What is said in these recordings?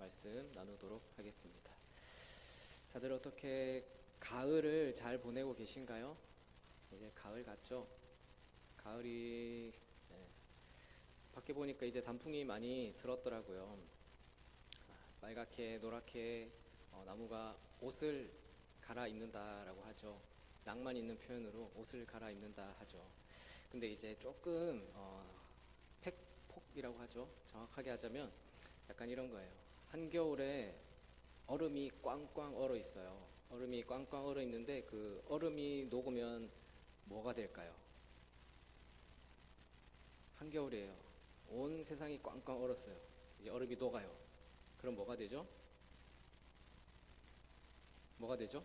말씀 나누도록 하겠습니다. 다들 어떻게 가을을 잘 보내고 계신가요? 이제 가을 같죠? 가을이 밖에 보니까 이제 단풍이 많이 들었더라고요. 빨갛게 노랗게 나무가 옷을 갈아입는다라고 하죠. 낭만 있는 표현으로 옷을 갈아입는다 하죠. 근데 이제 조금 팩폭이라고 하죠. 정확하게 하자면 약간 이런 거예요. 한겨울에 얼음이 꽝꽝 얼어 있어요. 얼음이 꽝꽝 얼어 있는데 그 얼음이 녹으면 뭐가 될까요? 한겨울이에요. 온 세상이 꽝꽝 얼었어요. 이제 얼음이 녹아요. 그럼 뭐가 되죠? 뭐가 되죠?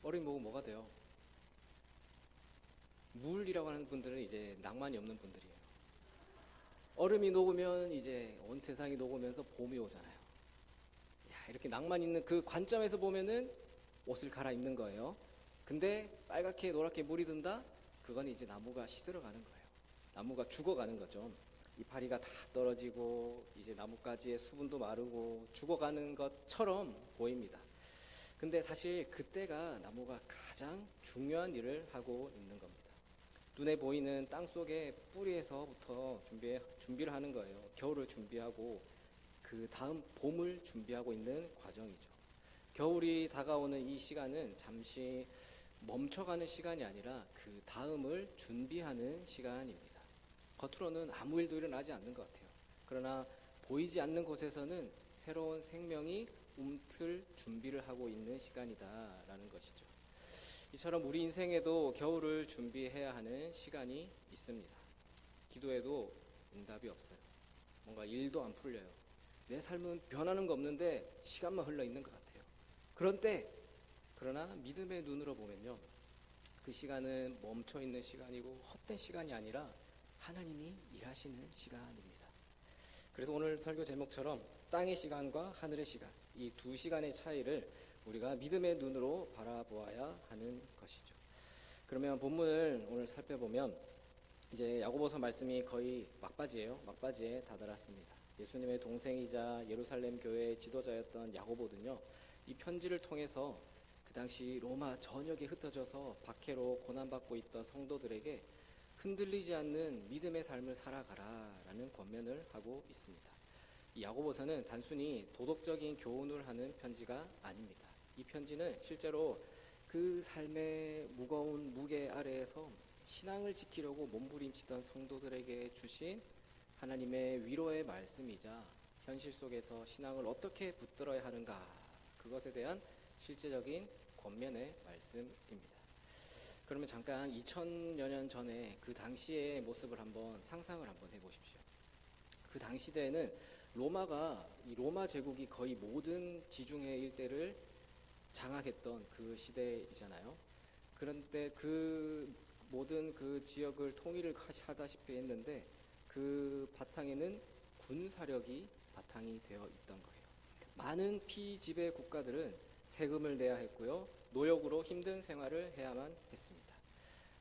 얼음이 녹으면 뭐가 돼요? 물이라고 하는 분들은 이제 낭만이 없는 분들이에요. 얼음이 녹으면 이제 온 세상이 녹으면서 봄이 오잖아요. 이렇게 낭만 있는 그 관점에서 보면은 옷을 갈아입는 거예요. 근데 빨갛게 노랗게 물이 든다? 그건 이제 나무가 시들어가는 거예요. 나무가 죽어가는 거죠. 이파리가 다 떨어지고 이제 나뭇가지의 수분도 마르고 죽어가는 것처럼 보입니다. 근데 사실 그때가 나무가 가장 중요한 일을 하고 있는 겁니다. 눈에 보이는 땅 속에 뿌리에서부터 준비를 하는 거예요. 겨울을 준비하고 그 다음 봄을 준비하고 있는 과정이죠. 겨울이 다가오는 이 시간은 잠시 멈춰가는 시간이 아니라 그 다음을 준비하는 시간입니다. 겉으로는 아무 일도 일어나지 않는 것 같아요. 그러나 보이지 않는 곳에서는 새로운 생명이 움틀 준비를 하고 있는 시간이다라는 것이죠. 이처럼 우리 인생에도 겨울을 준비해야 하는 시간이 있습니다. 기도해도 응답이 없어요. 뭔가 일도 안 풀려요. 내 삶은 변하는 거 없는데 시간만 흘러 있는 것 같아요. 그러나 믿음의 눈으로 보면요, 그 시간은 멈춰 있는 시간이고 헛된 시간이 아니라 하나님이 일하시는 시간입니다. 그래서 오늘 설교 제목처럼 땅의 시간과 하늘의 시간, 이 두 시간의 차이를 우리가 믿음의 눈으로 바라보아야 하는 것이죠. 그러면 본문을 오늘 살펴보면 이제 야고보서 말씀이 거의 막바지에 다다랐습니다. 예수님의 동생이자 예루살렘 교회의 지도자였던 야고보는요, 이 편지를 통해서 그 당시 로마 전역에 흩어져서 박해로 고난받고 있던 성도들에게 흔들리지 않는 믿음의 삶을 살아가라라는 권면을 하고 있습니다. 이 야고보서는 단순히 도덕적인 교훈을 하는 편지가 아닙니다. 이 편지는 실제로 그 삶의 무거운 무게 아래에서 신앙을 지키려고 몸부림치던 성도들에게 주신 하나님의 위로의 말씀이자 현실 속에서 신앙을 어떻게 붙들어야 하는가, 그것에 대한 실제적인 권면의 말씀입니다. 그러면 잠깐 2000여 년 전에 그 당시의 모습을 상상을 한번 해보십시오. 그 당시 대에는 이 로마 제국이 거의 모든 지중해 일대를 장악했던 그 시대이잖아요. 그런데 그 모든 그 지역을 통일을 하다시피 했는데 그 바탕에는 군사력이 바탕이 되어 있던 거예요. 많은 피지배 국가들은 세금을 내야 했고요. 노역으로 힘든 생활을 해야만 했습니다.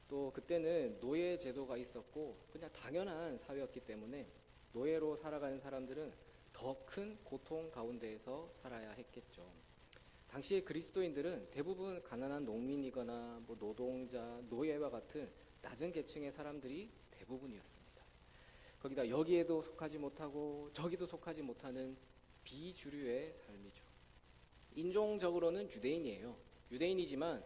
또 그때는 노예 제도가 있었고 그냥 당연한 사회였기 때문에 노예로 살아가는 사람들은 더 큰 고통 가운데에서 살아야 했겠죠. 당시의 그리스도인들은 대부분 가난한 농민이거나 노동자, 노예와 같은 낮은 계층의 사람들이 대부분이었습니다. 거기다 여기에도 속하지 못하고 저기도 속하지 못하는 비주류의 삶이죠. 인종적으로는 유대인이에요. 유대인이지만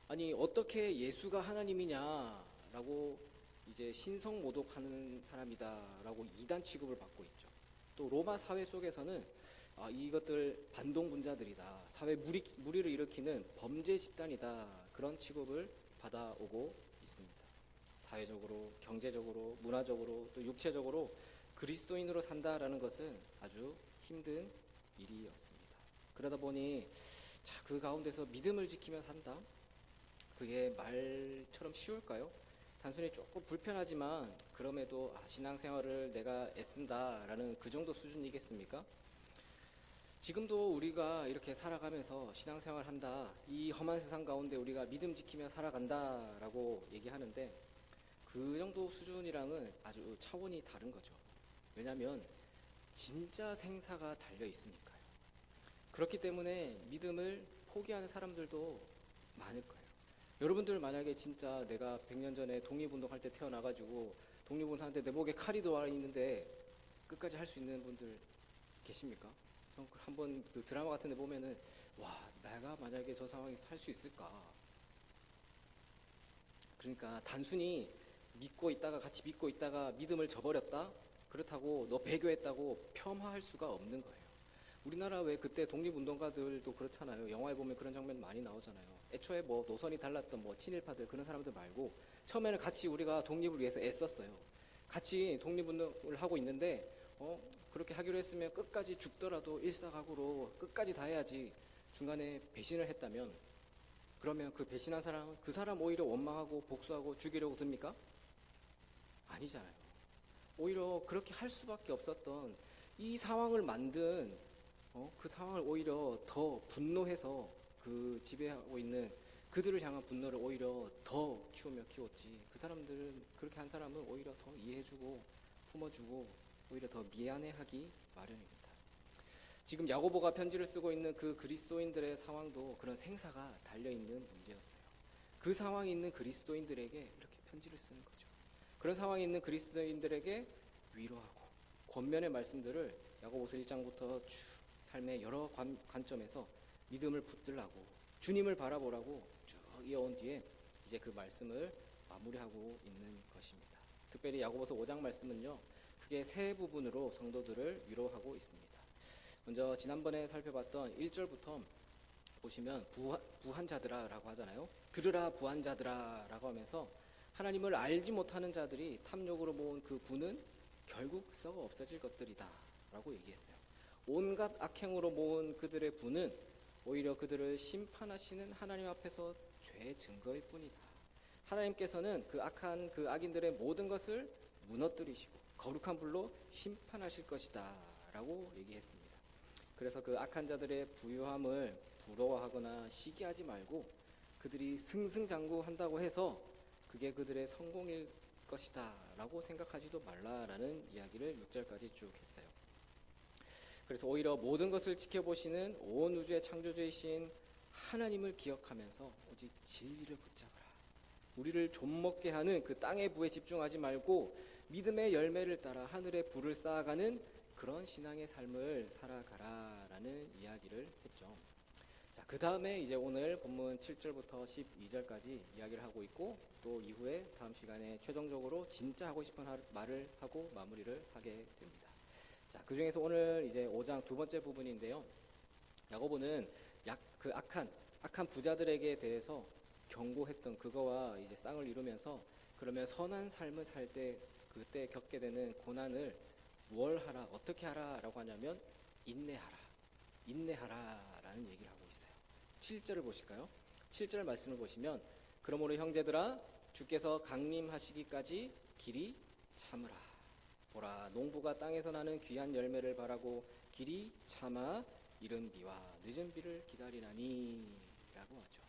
아니 어떻게 예수가 하나님이냐라고 이제 신성모독하는 사람이다라고 이단 취급을 받고 있죠. 또 로마 사회 속에서는 이것들 반동분자들이다, 사회 무리를 일으키는 범죄 집단이다, 그런 취급을 받아오고 있습니다. 사회적으로, 경제적으로, 문화적으로, 또 육체적으로 그리스도인으로 산다라는 것은 아주 힘든 일이었습니다. 그러다 보니 그 가운데서 믿음을 지키며 산다? 그게 말처럼 쉬울까요? 단순히 조금 불편하지만 그럼에도 신앙생활을 내가 애쓴다라는 그 정도 수준이겠습니까? 지금도 우리가 이렇게 살아가면서 신앙생활 한다, 이 험한 세상 가운데 우리가 믿음 지키며 살아간다라고 얘기하는데 그 정도 수준이랑은 아주 차원이 다른 거죠. 왜냐하면 진짜 생사가 달려 있으니까요. 그렇기 때문에 믿음을 포기하는 사람들도 많을 거예요. 여러분들 만약에 진짜 내가 100년 전에 독립운동할 때 태어나가지고 독립운동하는데 내 목에 칼이 들어와 있는데 끝까지 할 수 있는 분들 계십니까? 한번 그 드라마 같은 데 보면은 와, 내가 만약에 저 상황에서 할 수 있을까? 그러니까 단순히 믿고 있다가 같이 믿고 있다가 믿음을 저버렸다? 그렇다고 너 배교했다고 폄하할 수가 없는 거예요. 우리나라 왜 그때 독립운동가들도 그렇잖아요. 영화에 보면 그런 장면 많이 나오잖아요. 애초에 뭐 노선이 달랐던 뭐 친일파들 그런 사람들 말고 처음에는 같이 우리가 독립을 위해서 애썼어요. 같이 독립운동을 하고 있는데 그렇게 하기로 했으면 끝까지 죽더라도 일사각오로 끝까지 다 해야지. 중간에 배신을 했다면 그러면 그 배신한 사람은 그 사람 오히려 원망하고 복수하고 죽이려고 듭니까? 아니잖아요. 오히려 그렇게 할 수밖에 없었던 이 상황을 만든 그 상황을 오히려 더 분노해서 그 지배하고 있는 그들을 향한 분노를 오히려 더 키웠지. 그 사람들은 그렇게 한 사람은 오히려 더 이해해주고 품어주고 오히려 더 미안해하기 마련입니다. 지금 야고보가 편지를 쓰고 있는 그 그리스도인들의 상황도 그런 생사가 달려있는 문제였어요. 그 상황에 있는 그리스도인들에게 이렇게 편지를 쓰는 거죠. 그런 상황에 있는 그리스도인들에게 위로하고 권면의 말씀들을 야고보서 1장부터 쭉 삶의 여러 관점에서 믿음을 붙들라고 주님을 바라보라고 쭉 이어온 뒤에 이제 그 말씀을 마무리하고 있는 것입니다. 특별히 야고보서 5장 말씀은요, 크게 세 부분으로 성도들을 위로하고 있습니다. 먼저 지난번에 살펴봤던 1절부터 보시면 부한 자들아라고 하잖아요. 들으라 부한 자들아라고 하면서 하나님을 알지 못하는 자들이 탐욕으로 모은 그 부는 결국 썩어 없어질 것들이다 라고 얘기했어요. 온갖 악행으로 모은 그들의 부는 오히려 그들을 심판하시는 하나님 앞에서 죄의 증거일 뿐이다. 하나님께서는 그 악한 그 악인들의 모든 것을 무너뜨리시고 거룩한 불로 심판하실 것이다 라고 얘기했습니다. 그래서 그 악한 자들의 부유함을 부러워하거나 시기하지 말고 그들이 승승장구한다고 해서 그게 그들의 성공일 것이다 라고 생각하지도 말라라는 이야기를 6절까지 쭉 했어요. 그래서 오히려 모든 것을 지켜보시는 온 우주의 창조주이신 하나님을 기억하면서 오직 진리를 붙잡으라. 우리를 좀먹게 하는 그 땅의 부에 집중하지 말고 믿음의 열매를 따라 하늘의 부를 쌓아가는 그런 신앙의 삶을 살아가라라는 이야기를 했죠. 자, 그 다음에 이제 오늘 본문 7절부터 12절까지 이야기를 하고 있고 또 이후에 다음 시간에 최종적으로 진짜 하고 싶은 말을 하고 마무리를 하게 됩니다. 자, 그 중에서 오늘 이제 5장 두 번째 부분인데요. 야고보는 그 악한 부자들에게 대해서 경고했던 그거와 이제 쌍을 이루면서 그러면 선한 삶을 살 때 그때 겪게 되는 고난을 뭘 하라, 어떻게 하라라고 하냐면 인내하라라는 얘기를 하고 있어요. 7절을 보실까요? 7절 말씀을 보시면 그러므로 형제들아 주께서 강림하시기까지 길이 참으라. 보라 농부가 땅에서 나는 귀한 열매를 바라고 길이 참아 이른 비와 늦은 비를 기다리나니 라고 하죠.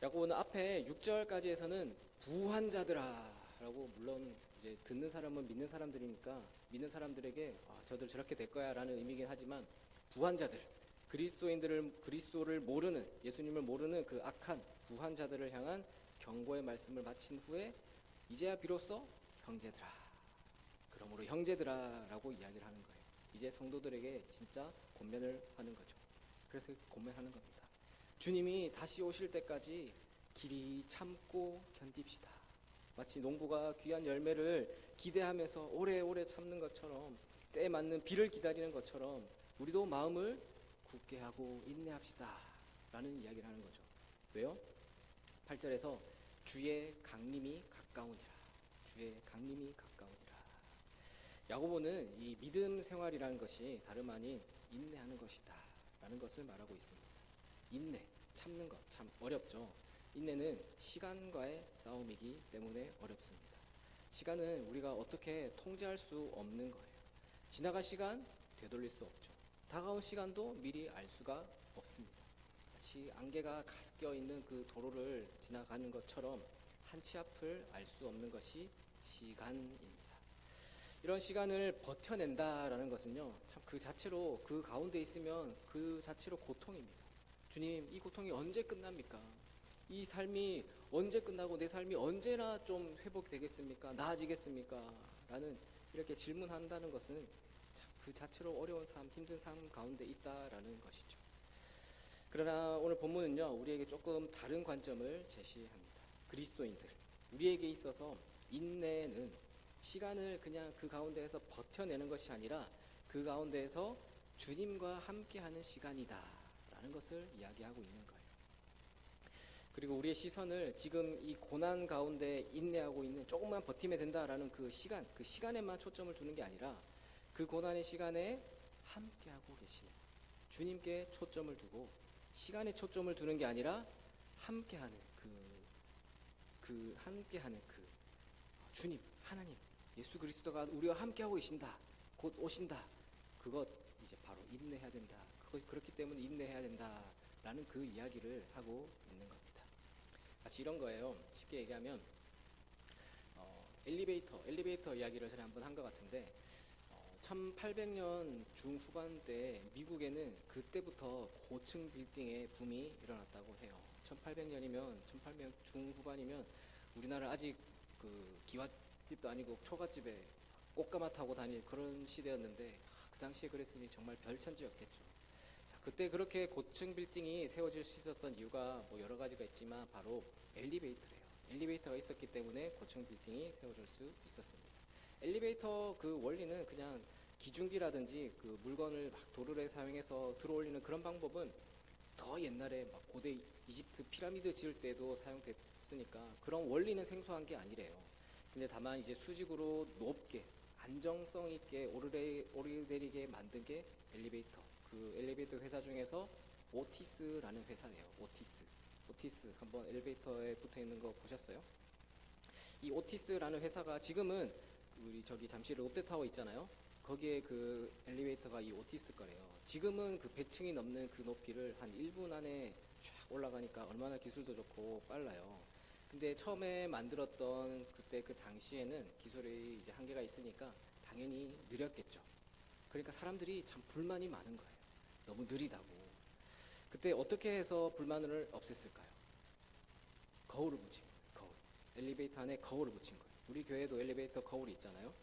야고보는 앞에 6절까지에서는 부한 자들아라고 물론 이제 듣는 사람은 믿는 사람들이니까 믿는 사람들에게 저들 저렇게 될 거야 라는 의미긴 하지만 부한 자들 그리스도를 모르는 예수님을 모르는 그 악한 부한 자들을 향한 경고의 말씀을 마친 후에 이제야 비로소 형제들아 그러므로 형제들아라고 이야기를 하는 거예요. 이제 성도들에게 진짜 권면을 하는 거죠. 그래서 권면하는 겁니다. 주님이 다시 오실 때까지 길이 참고 견딥시다. 마치 농부가 귀한 열매를 기대하면서 오래오래 참는 것처럼 때에 맞는 비를 기다리는 것처럼 우리도 마음을 굳게 하고 인내합시다 라는 이야기를 하는 거죠. 왜요? 8절에서 주의 강림이 가까우니라. 주의 강림이 가까우니라. 야고보는 이 믿음 생활이라는 것이 다름 아닌 인내하는 것이다 라는 것을 말하고 있습니다. 인내, 참는 것 참 어렵죠. 인내는 시간과의 싸움이기 때문에 어렵습니다. 시간은 우리가 어떻게 통제할 수 없는 거예요. 지나간 시간 되돌릴 수 없죠. 다가온 시간도 미리 알 수가 없습니다. 마치 안개가 가득 껴있는 그 도로를 지나가는 것처럼 한 치 앞을 알 수 없는 것이 시간입니다. 이런 시간을 버텨낸다라는 것은요, 참 그 자체로, 그 가운데 있으면 그 자체로 고통입니다. 주님, 이 고통이 언제 끝납니까? 이 삶이 언제 끝나고 내 삶이 언제나 좀 회복되겠습니까? 나아지겠습니까? 라는 이렇게 질문한다는 것은 참 그 자체로 어려운 삶, 힘든 삶 가운데 있다라는 것이죠. 그러나 오늘 본문은요, 우리에게 조금 다른 관점을 제시합니다. 그리스도인들, 우리에게 있어서 인내는 시간을 그냥 그 가운데에서 버텨내는 것이 아니라 그 가운데에서 주님과 함께하는 시간이다 라는 것을 이야기하고 있는 거예요. 그리고 우리의 시선을 지금 이 고난 가운데 인내하고 있는, 조금만 버티면 된다라는 그 시간에만 초점을 두는 게 아니라 그 고난의 시간에 함께하고 계시는 주님께 초점을 두고, 시간에 초점을 두는 게 아니라 함께하는 함께하는 주님, 하나님, 예수 그리스도가 우리와 함께하고 계신다, 곧 오신다, 그것 이제 바로 인내해야 된다, 그렇기 때문에 인내해야 된다라는 그 이야기를 하고 있는 겁니다. 마치 이런 거예요. 쉽게 얘기하면 엘리베이터 이야기를 전에 한번 한 것 같은데, 1800년 중후반 때 미국에는 그때부터 고층 빌딩의 붐이 일어났다고 해요. 1800년 중후반이면 우리나라 아직 그 기와집도 아니고 초가집에 꽃가마 타고 다닐 그런 시대였는데, 그 당시에 그랬으니 정말 별천지였겠죠. 자, 그때 그렇게 고층 빌딩이 세워질 수 있었던 이유가 뭐 여러 가지가 있지만 바로 엘리베이터래요. 엘리베이터가 있었기 때문에 고층 빌딩이 세워질 수 있었습니다. 엘리베이터 그 원리는 그냥 기중기라든지 그 물건을 막 도르래 사용해서 들어올리는 그런 방법은 더 옛날에 막 고대 이집트 피라미드 지을 때도 사용됐으니까 그런 원리는 생소한 게 아니래요. 근데 다만 이제 수직으로 높게 안정성 있게 오르내리게 만든 게 엘리베이터. 그 엘리베이터 회사 중에서 오티스라는 회사래요. 오티스 한번 엘리베이터에 붙어 있는 거 보셨어요? 이 오티스라는 회사가 지금은 우리 저기 잠실 롯데타워 있잖아요. 거기에 그 엘리베이터가 이 오티스 거래요. 지금은 그 100층이 넘는 그 높이를 한 1분 안에 쫙 올라가니까 얼마나 기술도 좋고 빨라요. 근데 처음에 만들었던 그때 그 당시에는 기술이 이제 한계가 있으니까 당연히 느렸겠죠. 그러니까 사람들이 참 불만이 많은 거예요. 너무 느리다고. 그때 어떻게 해서 불만을 없앴을까요? 거울을 붙인 거예요. 거울. 엘리베이터 안에 거울을 붙인 거예요. 우리 교회도 엘리베이터 거울이 있잖아요.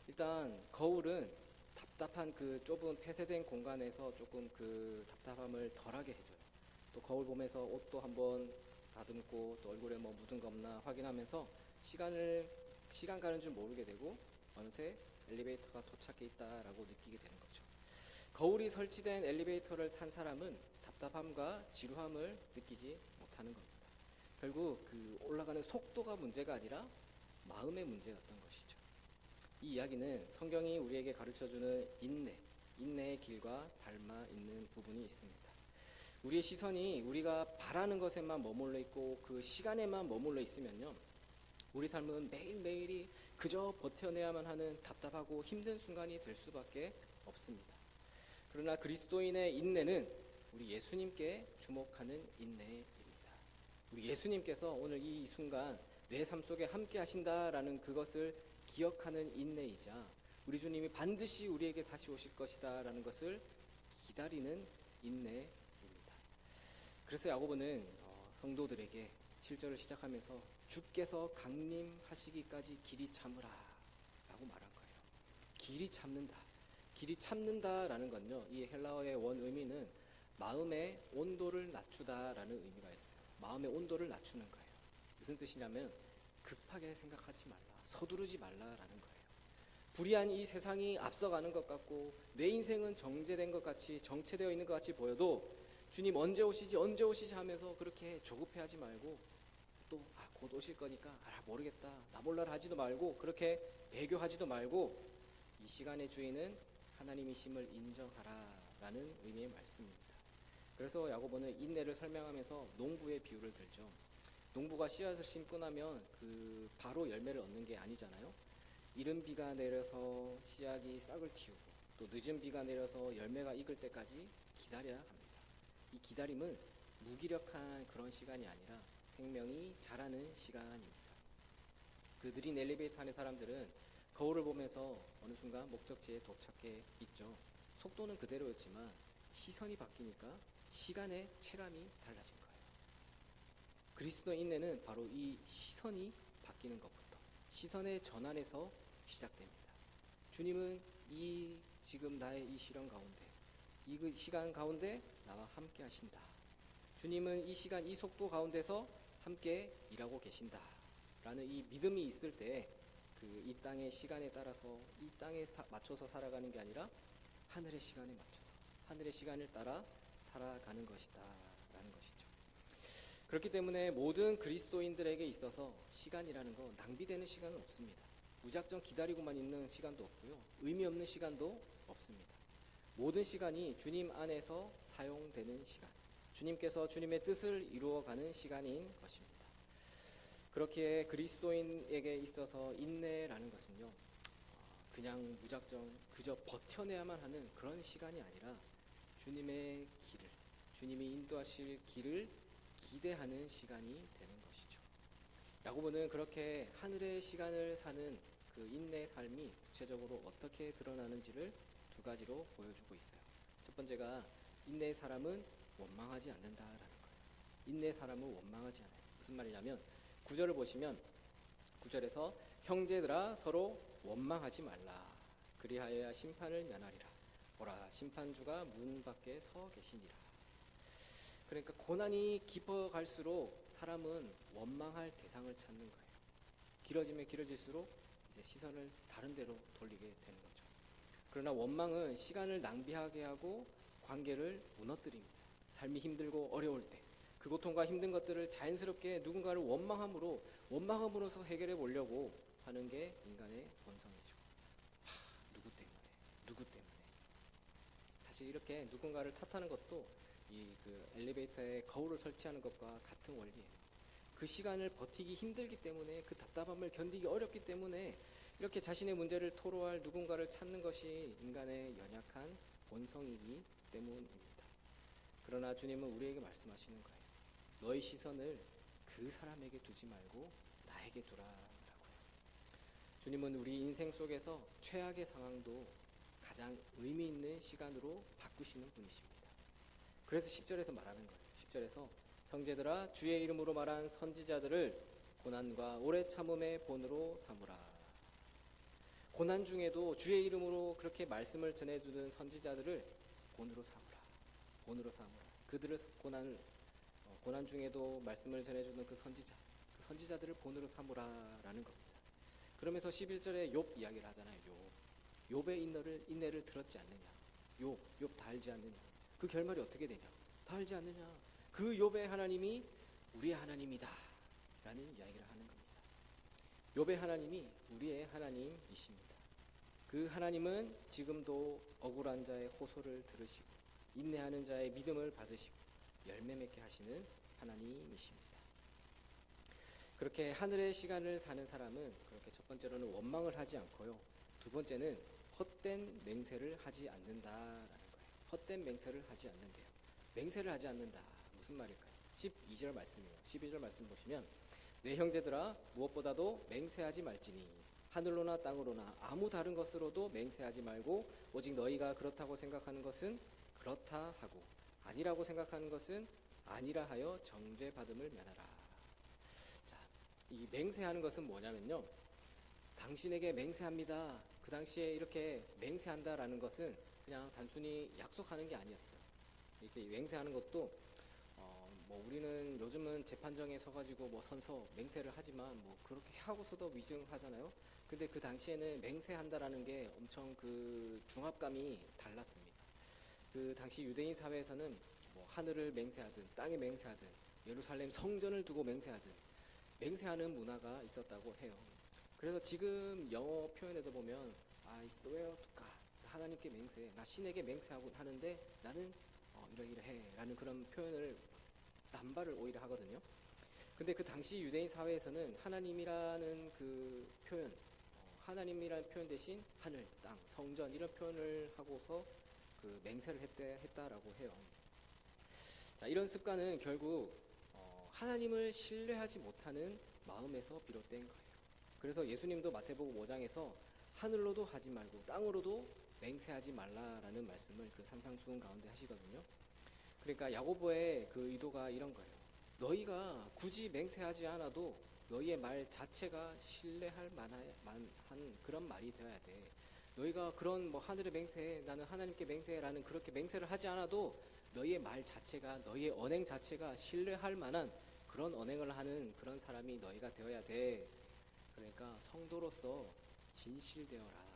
일단 거울은 답답한 그 좁은 폐쇄된 공간에서 조금 그 답답함을 덜하게 해줘요. 또 거울 보면서 옷도 한번 다듬고 또 얼굴에 뭐 묻은 거 없나 확인하면서 시간 가는 줄 모르게 되고 어느새 엘리베이터가 도착해 있다라고 느끼게 되는 거죠. 거울이 설치된 엘리베이터를 탄 사람은 답답함과 지루함을 느끼지 못하는 겁니다. 결국 그 올라가는 속도가 문제가 아니라 마음의 문제였던 것이죠. 이 이야기는 성경이 우리에게 가르쳐주는 인내의 길과 닮아 있는 부분이 있습니다. 우리의 시선이 우리가 바라는 것에만 머물러 있고 그 시간에만 머물러 있으면요, 우리 삶은 매일매일이 그저 버텨내야만 하는 답답하고 힘든 순간이 될 수밖에 없습니다. 그러나 그리스도인의 인내는 우리 예수님께 주목하는 인내입니다. 우리 예수님께서 오늘 이 순간 내 삶 속에 함께 하신다라는 그것을 기억하는 인내이자 우리 주님이 반드시 우리에게 다시 오실 것이다 라는 것을 기다리는 인내입니다. 그래서 야고보는 성도들에게 7절을 시작하면서 주께서 강림하시기까지 길이 참으라 라고 말한 거예요. 길이 참는다 라는 건요, 이 헬라어의 원 의미는 마음의 온도를 낮추다라는 의미가 있어요. 마음의 온도를 낮추는 거예요. 무슨 뜻이냐면 급하게 생각하지 말라, 서두르지 말라라는 거예요. 불의한 이 세상이 앞서가는 것 같고 내 인생은 정제된 것 같이, 정체되어 있는 것 같이 보여도 주님 언제 오시지 하면서 그렇게 조급해하지 말고, 또 곧 오실 거니까 모르겠다, 나 몰라라 하지도 말고, 그렇게 배교하지도 말고 이 시간의 주인은 하나님이심을 인정하라라는 의미의 말씀입니다. 그래서 야고보는 인내를 설명하면서 농부의 비유를 들죠. 농부가 씨앗을 심고 나면 그 바로 열매를 얻는 게 아니잖아요. 이른 비가 내려서 씨앗이 싹을 틔우고 또 늦은 비가 내려서 열매가 익을 때까지 기다려야 합니다. 이 기다림은 무기력한 그런 시간이 아니라 생명이 자라는 시간입니다. 그 느린 엘리베이터 안의 사람들은 거울을 보면서 어느 순간 목적지에 도착해 있죠. 속도는 그대로였지만 시선이 바뀌니까 시간의 체감이 달라진 거예요. 그리스도의 인내는 바로 이 시선이 바뀌는 것부터, 시선의 전환에서 시작됩니다. 주님은 이 지금 나의 이 시련 가운데, 이 시간 가운데 나와 함께 하신다. 주님은 이 시간 이 속도 가운데서 함께 일하고 계신다 라는 이 믿음이 있을 때 이 땅의 시간에 따라서 이 땅에 맞춰서 살아가는 게 아니라 하늘의 시간에 맞춰서 하늘의 시간을 따라 살아가는 것이다 라는 것이죠. 그렇기 때문에 모든 그리스도인들에게 있어서 시간이라는 거 낭비되는 시간은 없습니다. 무작정 기다리고만 있는 시간도 없고요, 의미 없는 시간도 없습니다. 모든 시간이 주님 안에서 사용되는 시간, 주님께서 주님의 뜻을 이루어가는 시간인 것입니다. 그렇게 그리스도인에게 있어서 인내라는 것은요, 그냥 무작정 그저 버텨내야만 하는 그런 시간이 아니라 주님의 길을, 주님이 인도하실 길을 기대하는 시간이 되는 것이죠. 야고보는 그렇게 하늘의 시간을 사는 그 인내의 삶이 구체적으로 어떻게 드러나는지를 두 가지로 보여주고 있어요. 첫 번째가 인내의 사람은 원망하지 않는다라는 거예요. 인내의 사람은 원망하지 않아요. 무슨 말이냐면 9절을 보시면 9절에서 형제들아 서로 원망하지 말라. 그리하여야 심판을 면하리라. 보라 심판주가 문 밖에 서 계시니라. 그러니까 고난이 깊어갈수록 사람은 원망할 대상을 찾는 거예요. 길어지면 길어질수록 이제 시선을 다른 데로 돌리게 되는 거죠. 그러나 원망은 시간을 낭비하게 하고 관계를 무너뜨립니다. 삶이 힘들고 어려울 때 그 고통과 힘든 것들을 자연스럽게 누군가를 원망함으로써 해결해 보려고 하는 게 인간의 본성이죠. 누구 때문에. 사실 이렇게 누군가를 탓하는 것도 그 엘리베이터에 거울을 설치하는 것과 같은 원리예요. 그 시간을 버티기 힘들기 때문에, 그 답답함을 견디기 어렵기 때문에 이렇게 자신의 문제를 토로할 누군가를 찾는 것이 인간의 연약한 본성이기 때문입니다. 그러나 주님은 우리에게 말씀하시는 거예요. 너의 시선을 그 사람에게 두지 말고 나에게 두라라고요. 주님은 우리 인생 속에서 최악의 상황도 가장 의미 있는 시간으로 바꾸시는 분이십니다. 그래서 10절에서 말하는 거예요. 10절에서 형제들아 주의 이름으로 말한 선지자들을 고난과 오래 참음의 본으로 삼으라. 고난 중에도 주의 이름으로 그렇게 말씀을 전해주는 선지자들을 본으로 삼으라. 그들을 고난 중에도 말씀을 전해주는 그 선지자들을 본으로 삼으라라는 겁니다. 그러면서 11절에 욥 이야기를 하잖아요. 욥의 인내를 들었지 않느냐. 욥 다 알지 않느냐. 그 결말이 어떻게 되냐. 다 알지 않느냐. 그 욥의 하나님이 우리의 하나님이다 라는 이야기를 하는 겁니다. 욥의 하나님이 우리의 하나님이십니다. 그 하나님은 지금도 억울한 자의 호소를 들으시고 인내하는 자의 믿음을 받으시고 열매 맺게 하시는 하나님이십니다. 그렇게 하늘의 시간을 사는 사람은 그렇게 첫 번째로는 원망을 하지 않고요, 두 번째는 헛된 맹세를 하지 않는다라는 거예요. 헛된 맹세를 하지 않는데요. 맹세를 하지 않는다. 무슨 말일까요? 12절 말씀이에요. 12절 말씀 보시면 내 형제들아 무엇보다도 맹세하지 말지니 하늘로나 땅으로나 아무 다른 것으로도 맹세하지 말고 오직 너희가 그렇다고 생각하는 것은 그렇다 하고 아니라고 생각하는 것은 아니라 하여 정죄받음을 면하라. 자, 이 맹세하는 것은 뭐냐면요, 당신에게 맹세합니다. 그 당시에 이렇게 맹세한다라는 것은 그냥 단순히 약속하는 게 아니었어요. 이렇게 맹세하는 것도 우리는 요즘은 재판정에 서가지고 선서 맹세를 하지만 그렇게 하고서도 위증하잖아요. 근데 그 당시에는 맹세한다라는 게 엄청 그 중압감이 달랐습니다. 그 당시 유대인 사회에서는 하늘을 맹세하든 땅에 맹세하든 예루살렘 성전을 두고 맹세하든 맹세하는 문화가 있었다고 해요. 그래서 지금 영어 표현에도 보면 I swear to God, 하나님께 맹세, 나 신에게 맹세하고 하는데 나는 이러이러해 라는 그런 표현을 남발을 오히려 하거든요. 근데 그 당시 유대인 사회에서는 하나님이라는 그 표현, 하나님이라는 표현 대신 하늘, 땅, 성전 이런 표현을 하고서 그 맹세를 했다라고 해요. 자, 이런 습관은 결국 하나님을 신뢰하지 못하는 마음에서 비롯된 거예요. 그래서 예수님도 마태복음 5장에서 하늘로도 하지 말고 땅으로도 맹세하지 말라라는 말씀을 그 산상수훈 가운데 하시거든요. 그러니까 야고보의 그 의도가 이런 거예요. 너희가 굳이 맹세하지 않아도 너희의 말 자체가 신뢰할 만한 그런 말이 되어야 돼. 너희가 그런 뭐 하늘에 맹세해, 나는 하나님께 맹세해라는 그렇게 맹세를 하지 않아도 너희의 말 자체가, 너희의 언행 자체가 신뢰할 만한 그런 언행을 하는 그런 사람이 너희가 되어야 돼. 그러니까 성도로서 진실되어라.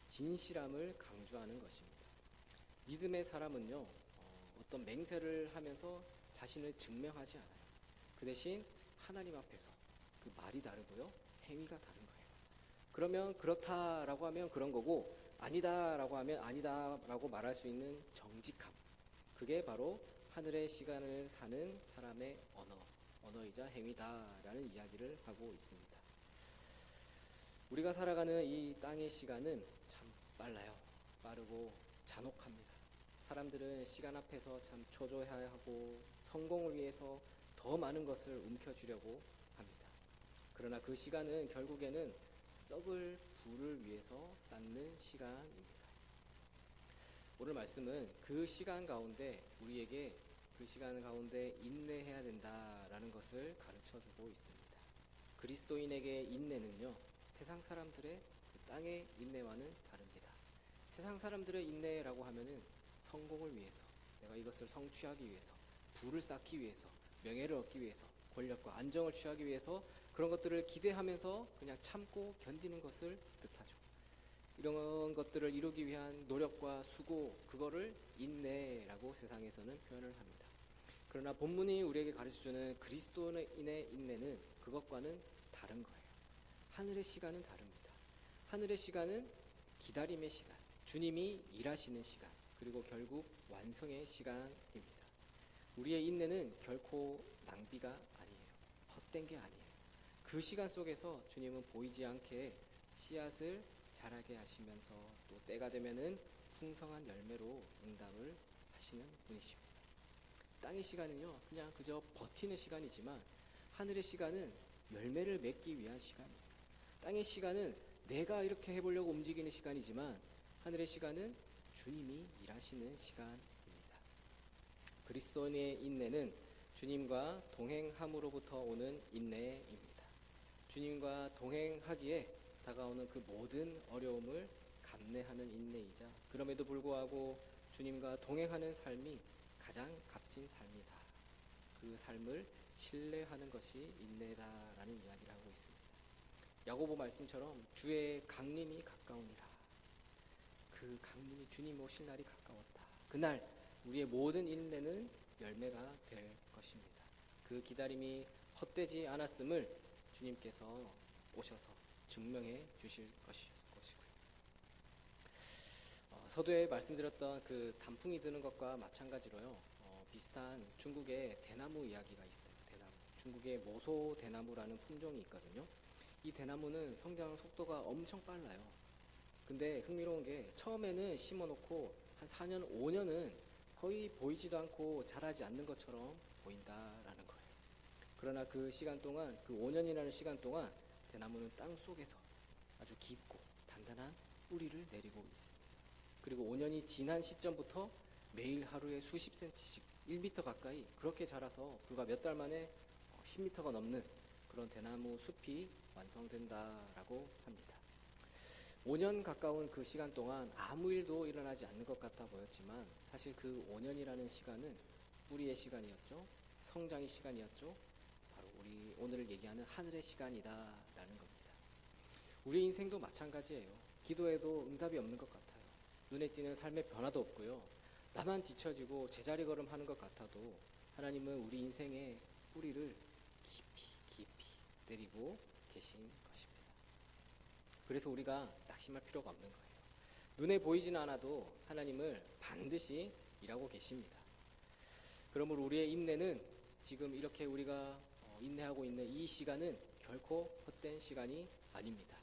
진실함을 강조하는 것입니다. 믿음의 사람은요, 어떤 맹세를 하면서 자신을 증명하지 않아요. 그 대신 하나님 앞에서 그 말이 다르고요, 행위가 다른 거예요. 그러면 그렇다라고 하면 그런 거고, 아니다라고 하면 아니다라고 말할 수 있는 정직함. 그게 바로 하늘의 시간을 사는 사람의 언어이자 행위다라는 이야기를 하고 있습니다. 우리가 살아가는 이 땅의 시간은 참 빨라요. 빠르고 잔혹합니다. 사람들은 시간 앞에서 참 초조해하고 성공을 위해서 더 많은 것을 움켜쥐려고 합니다. 그러나 그 시간은 결국에는 썩을 불을 위해서 쌓는 시간입니다. 오늘 말씀은 그 시간 가운데 우리에게 그 시간 가운데 인내해야 된다라는 것을 가르쳐주고 있습니다. 그리스도인에게 인내는요, 세상 사람들의 그 땅의 인내와는 다릅니다. 세상 사람들의 인내라고 하면은 성공을 위해서, 내가 이것을 성취하기 위해서, 부를 쌓기 위해서, 명예를 얻기 위해서, 권력과 안정을 취하기 위해서 그런 것들을 기대하면서 그냥 참고 견디는 것을 뜻하죠. 이런 것들을 이루기 위한 노력과 수고, 그거를 인내라고 세상에서는 표현을 합니다. 그러나 본문이 우리에게 가르쳐주는 그리스도인의 인내는 그것과는 다른 거예요. 하늘의 시간은 다릅니다. 하늘의 시간은 기다림의 시간, 주님이 일하시는 시간, 그리고 결국 완성의 시간입니다. 우리의 인내는 결코 낭비가 아니에요. 헛된 게 아니에요. 그 시간 속에서 주님은 보이지 않게 씨앗을 자라게 하시면서 또 때가 되면은 풍성한 열매로 응답을 하시는 분이십니다. 땅의 시간은요, 그냥 그저 버티는 시간이지만 하늘의 시간은 열매를 맺기 위한 시간이에요. 땅의 시간은 내가 이렇게 해보려고 움직이는 시간이지만 하늘의 시간은 주님이 일하시는 시간입니다. 그리스도인의 인내는 주님과 동행함으로부터 오는 인내입니다. 주님과 동행하기에 다가오는 그 모든 어려움을 감내하는 인내이자 그럼에도 불구하고 주님과 동행하는 삶이 가장 값진 삶이다. 그 삶을 신뢰하는 것이 인내다라는 이야기를 하고 있습니다. 야고보 말씀처럼 주의 강림이 가까우니라. 그 강림이 주님 오실 날이 가까웠다. 그날 우리의 모든 인내는 열매가 될 것입니다. 그 기다림이 헛되지 않았음을 주님께서 오셔서 증명해 주실 것이고요. 서두에 말씀드렸던 그 단풍이 드는 것과 마찬가지로요. 비슷한 중국의 대나무 이야기가 있어요. 대나무. 중국의 모소 대나무라는 품종이 있거든요. 이 대나무는 성장 속도가 엄청 빨라요. 근데 흥미로운 게 처음에는 심어놓고 한 4년, 5년은 거의 보이지도 않고 자라지 않는 것처럼 보인다라는 거예요. 그러나 그 시간 동안, 그 5년이라는 시간 동안 대나무는 땅 속에서 아주 깊고 단단한 뿌리를 내리고 있습니다. 그리고 5년이 지난 시점부터 매일 하루에 수십 센치씩 1m 가까이 그렇게 자라서 불과 몇 달 만에 10m가 넘는 그런 대나무 숲이 완성된다라고 합니다. 5년 가까운 그 시간 동안 아무 일도 일어나지 않는 것 같아 보였지만 사실 그 5년이라는 시간은 뿌리의 시간이었죠. 성장의 시간이었죠. 바로 우리 오늘 얘기하는 하늘의 시간이다라는 겁니다. 우리 인생도 마찬가지예요. 기도해도 응답이 없는 것 같아요. 눈에 띄는 삶의 변화도 없고요. 나만 뒤처지고 제자리 걸음하는 것 같아도 하나님은 우리 인생의 뿌리를 깊이 내리고 계신 것입니다. 그래서 우리가 낙심할 필요가 없는 거예요. 눈에 보이진 않아도 하나님을 반드시 일하고 계십니다. 그러므로 우리의 인내는 지금 이렇게 우리가 인내하고 있는 이 시간은 결코 헛된 시간이 아닙니다.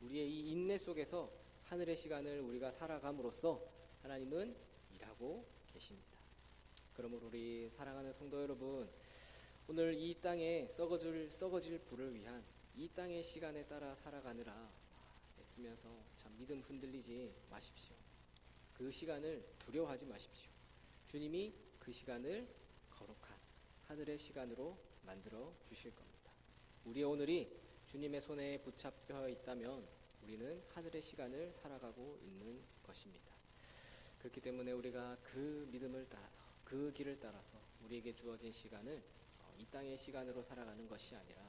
우리의 이 인내 속에서 하늘의 시간을 우리가 살아감으로써 하나님은 일하고 계십니다. 그러므로 우리 사랑하는 성도 여러분, 오늘 이 땅에 썩어질 불을 위한 이 땅의 시간에 따라 살아가느라 쓰면서 참 믿음 흔들리지 마십시오. 그 시간을 두려워하지 마십시오. 주님이 그 시간을 거룩한 하늘의 시간으로 만들어 주실 겁니다. 우리의 오늘이 주님의 손에 붙잡혀 있다면 우리는 하늘의 시간을 살아가고 있는 것입니다. 그렇기 때문에 우리가 그 믿음을 따라서 그 길을 따라서 우리에게 주어진 시간을 이 땅의 시간으로 살아가는 것이 아니라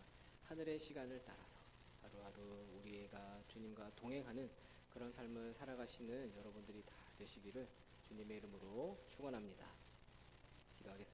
하늘의 시간을 따라서 하루하루 우리가 주님과 동행하는 그런 삶을 살아가시는 여러분들이 다 되시기를 주님의 이름으로 축원합니다. 기도하겠습니다.